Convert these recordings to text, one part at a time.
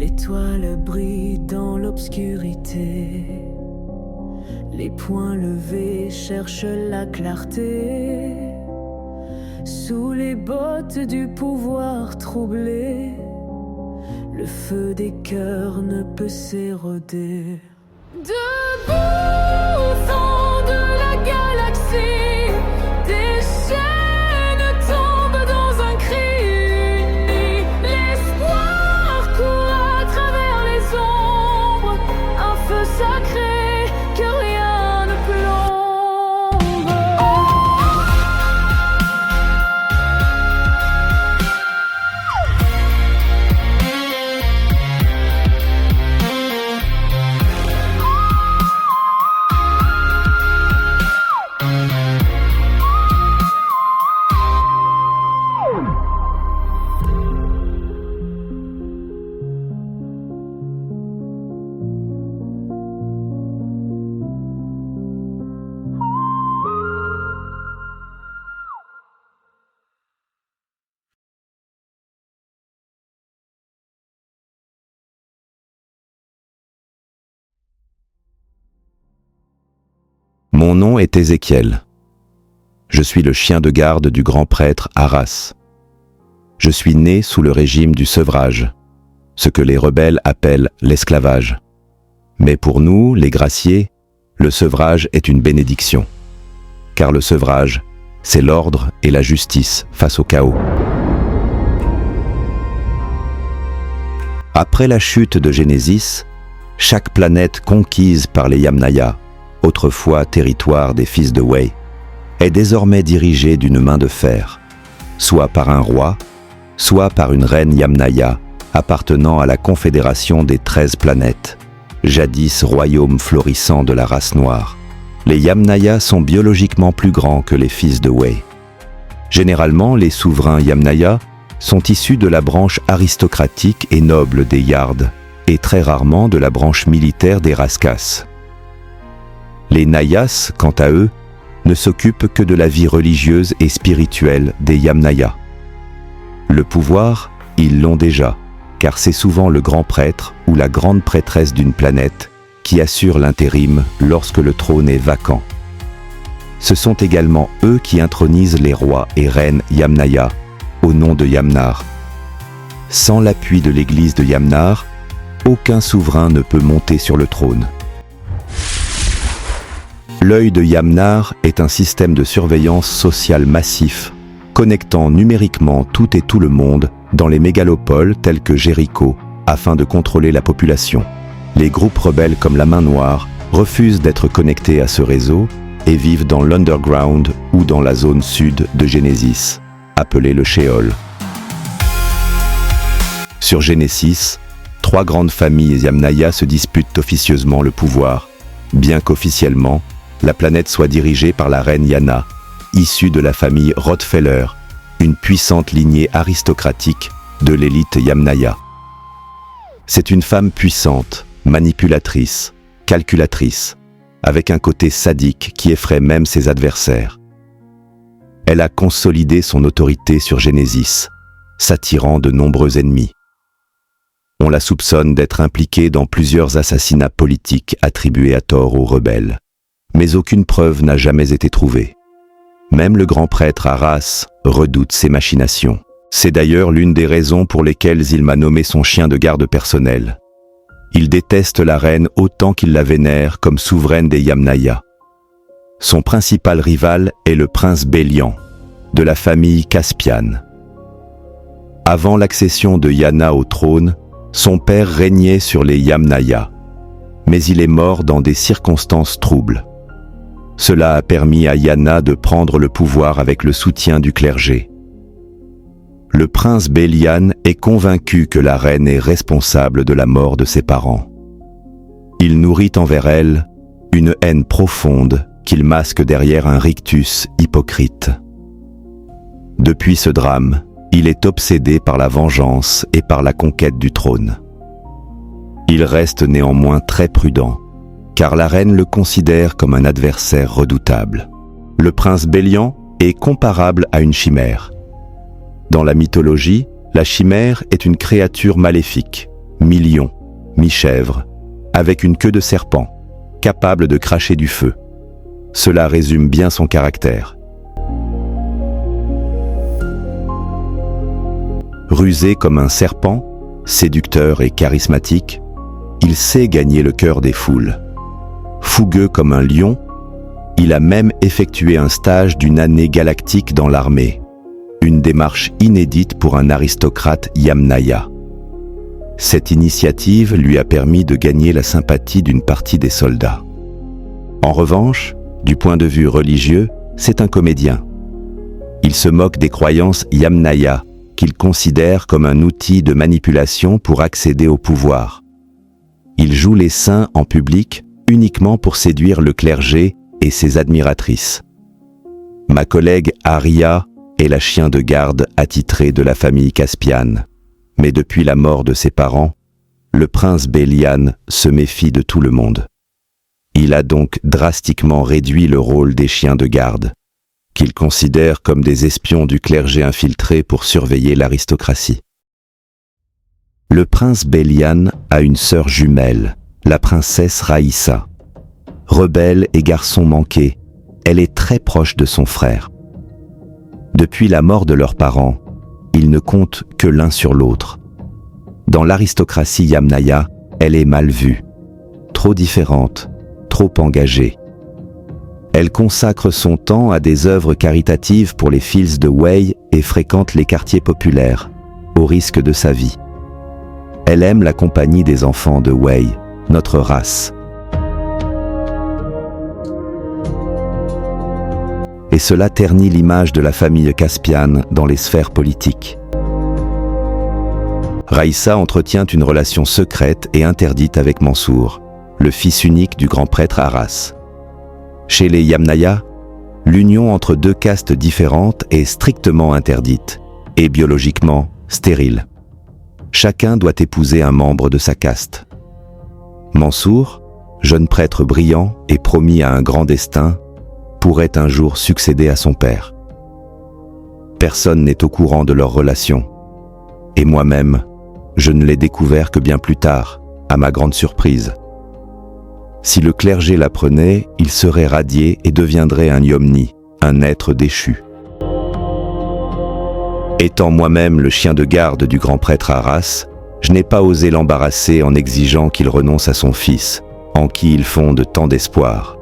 L'étoile brille dans l'obscurité. Les poings levés cherchent la clarté. Sous les bottes du pouvoir troublé, le feu des cœurs ne peut s'éroder. Debout au fond de la galaxie, des chaînes tombent dans un cri uni. L'espoir court à travers les ombres, un feu sacré que rien ne plombe. Mon nom est Ézéchiel. Je suis le chien de garde du grand prêtre Arras. Je suis né sous le régime du sevrage, ce que les rebelles appellent l'esclavage. Mais pour nous, les graciés, le sevrage est une bénédiction. Car le sevrage, c'est l'ordre et la justice face au chaos. Après la chute de Genesis, chaque planète conquise par les Yamnaya, autrefois territoire des fils de Wei, est désormais dirigée d'une main de fer, soit par un roi, soit par une reine Yamnaya appartenant à la confédération des 13 planètes, jadis royaume florissant de la race noire. Les Yamnaya sont biologiquement plus grands que les fils de Wei. Généralement, les souverains Yamnaya sont issus de la branche aristocratique et noble des Yards, et très rarement de la branche militaire des Raskas. Les Nayas, quant à eux, ne s'occupent que de la vie religieuse et spirituelle des Yamnaya. Le pouvoir, ils l'ont déjà, car c'est souvent le grand prêtre ou la grande prêtresse d'une planète qui assure l'intérim lorsque le trône est vacant. Ce sont également eux qui intronisent les rois et reines Yamnaya au nom de Yamnar. Sans l'appui de l'église de Yamnar, aucun souverain ne peut monter sur le trône. L'œil de Yamnar est un système de surveillance sociale massif, connectant numériquement tout et tout le monde dans les mégalopoles telles que Jéricho, afin de contrôler la population. Les groupes rebelles comme la Main Noire refusent d'être connectés à ce réseau et vivent dans l'underground ou dans la zone sud de Genesis, appelée le Sheol. Sur Genesis, 3 grandes familles Yamnaya se disputent officieusement le pouvoir, bien qu'officiellement, la planète soit dirigée par la reine Yana, issue de la famille Rotfeller, une puissante lignée aristocratique de l'élite Yamnaya. C'est une femme puissante, manipulatrice, calculatrice, avec un côté sadique qui effraie même ses adversaires. Elle a consolidé son autorité sur Genesis, s'attirant de nombreux ennemis. On la soupçonne d'être impliquée dans plusieurs assassinats politiques attribués à tort aux rebelles. Mais aucune preuve n'a jamais été trouvée. Même le grand prêtre Arras redoute ses machinations. C'est d'ailleurs l'une des raisons pour lesquelles il m'a nommé son chien de garde personnel. Il déteste la reine autant qu'il la vénère comme souveraine des Yamnaya. Son principal rival est le prince Bélian, de la famille Caspian. Avant l'accession de Yana au trône, son père régnait sur les Yamnaya, mais il est mort dans des circonstances troubles. Cela a permis à Yana de prendre le pouvoir avec le soutien du clergé. Le prince Bélian est convaincu que la reine est responsable de la mort de ses parents. Il nourrit envers elle une haine profonde qu'il masque derrière un rictus hypocrite. Depuis ce drame, il est obsédé par la vengeance et par la conquête du trône. Il reste néanmoins très prudent, car la reine le considère comme un adversaire redoutable. Le prince Bélian est comparable à une chimère. Dans la mythologie, la chimère est une créature maléfique, mi-lion, mi-chèvre, avec une queue de serpent, capable de cracher du feu. Cela résume bien son caractère. Rusé comme un serpent, séducteur et charismatique, il sait gagner le cœur des foules. Fougueux comme un lion, il a même effectué un stage d'une année galactique dans l'armée, une démarche inédite pour un aristocrate Yamnaya. Cette initiative lui a permis de gagner la sympathie d'une partie des soldats. En revanche, du point de vue religieux, c'est un comédien. Il se moque des croyances Yamnaya, qu'il considère comme un outil de manipulation pour accéder au pouvoir. Il joue les saints en public uniquement pour séduire le clergé et ses admiratrices. Ma collègue Aria est la chien de garde attitrée de la famille Caspian. Mais depuis la mort de ses parents, le prince Bélian se méfie de tout le monde. Il a donc drastiquement réduit le rôle des chiens de garde, qu'il considère comme des espions du clergé infiltrés pour surveiller l'aristocratie. Le prince Bélian a une sœur jumelle, la princesse Raïssa. Rebelle et garçon manqué, elle est très proche de son frère. Depuis la mort de leurs parents, ils ne comptent que l'un sur l'autre. Dans l'aristocratie Yamnaya, elle est mal vue, trop différente, trop engagée. Elle consacre son temps à des œuvres caritatives pour les fils de Wei et fréquente les quartiers populaires, au risque de sa vie. Elle aime la compagnie des enfants de Wei, notre race. Et cela ternit l'image de la famille Caspian dans les sphères politiques. Raïssa entretient une relation secrète et interdite avec Mansour, le fils unique du grand prêtre Arras. Chez les Yamnaya, l'union entre deux castes différentes est strictement interdite et biologiquement stérile. Chacun doit épouser un membre de sa caste. Mansour, jeune prêtre brillant et promis à un grand destin, pourrait un jour succéder à son père. Personne n'est au courant de leur relation. Et moi-même, je ne l'ai découvert que bien plus tard, à ma grande surprise. Si le clergé l'apprenait, il serait radié et deviendrait un Yomni, un être déchu. Étant moi-même le chien de garde du grand prêtre Arras, je n'ai pas osé l'embarrasser en exigeant qu'il renonce à son fils, en qui il fonde tant d'espoir.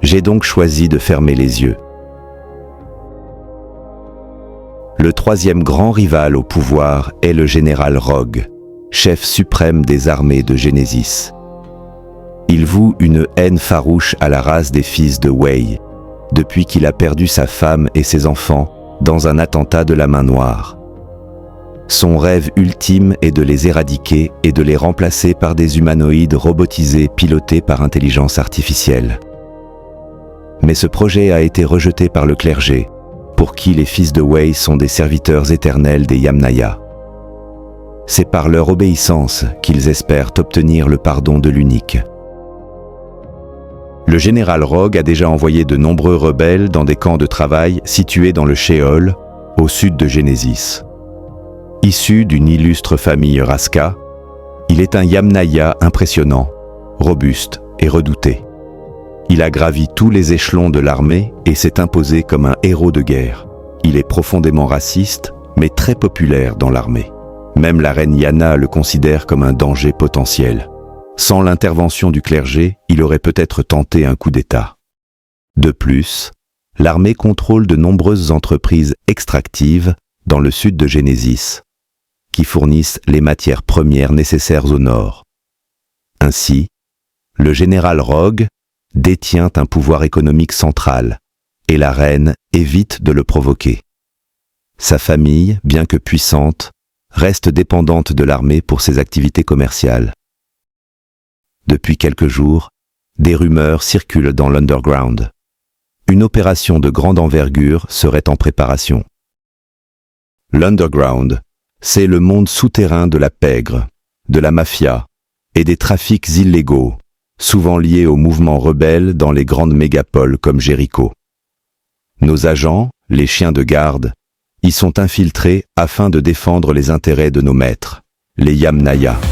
J'ai donc choisi de fermer les yeux. Le troisième grand rival au pouvoir est le général Rogue, chef suprême des armées de Genesis. Il voue une haine farouche à la race des fils de Wei, depuis qu'il a perdu sa femme et ses enfants dans un attentat de la main noire. Son rêve ultime est de les éradiquer et de les remplacer par des humanoïdes robotisés pilotés par intelligence artificielle. Mais ce projet a été rejeté par le clergé, pour qui les fils de Wei sont des serviteurs éternels des Yamnaya. C'est par leur obéissance qu'ils espèrent obtenir le pardon de l'unique. Le général Rogue a déjà envoyé de nombreux rebelles dans des camps de travail situés dans le Sheol, au sud de Genesis. Issu d'une illustre famille Raska, il est un Yamnaya impressionnant, robuste et redouté. Il a gravi tous les échelons de l'armée et s'est imposé comme un héros de guerre. Il est profondément raciste, mais très populaire dans l'armée. Même la reine Yana le considère comme un danger potentiel. Sans l'intervention du clergé, il aurait peut-être tenté un coup d'État. De plus, l'armée contrôle de nombreuses entreprises extractives dans le sud de Genesis, qui fournissent les matières premières nécessaires au nord. Ainsi, le général Rogue détient un pouvoir économique central, et la reine évite de le provoquer. Sa famille, bien que puissante, reste dépendante de l'armée pour ses activités commerciales. Depuis quelques jours, des rumeurs circulent dans l'underground. Une opération de grande envergure serait en préparation. L'underground, c'est le monde souterrain de la pègre, de la mafia et des trafics illégaux, souvent liés aux mouvements rebelles dans les grandes mégapoles comme Jéricho. Nos agents, les chiens de garde, y sont infiltrés afin de défendre les intérêts de nos maîtres, Les Yamnaya.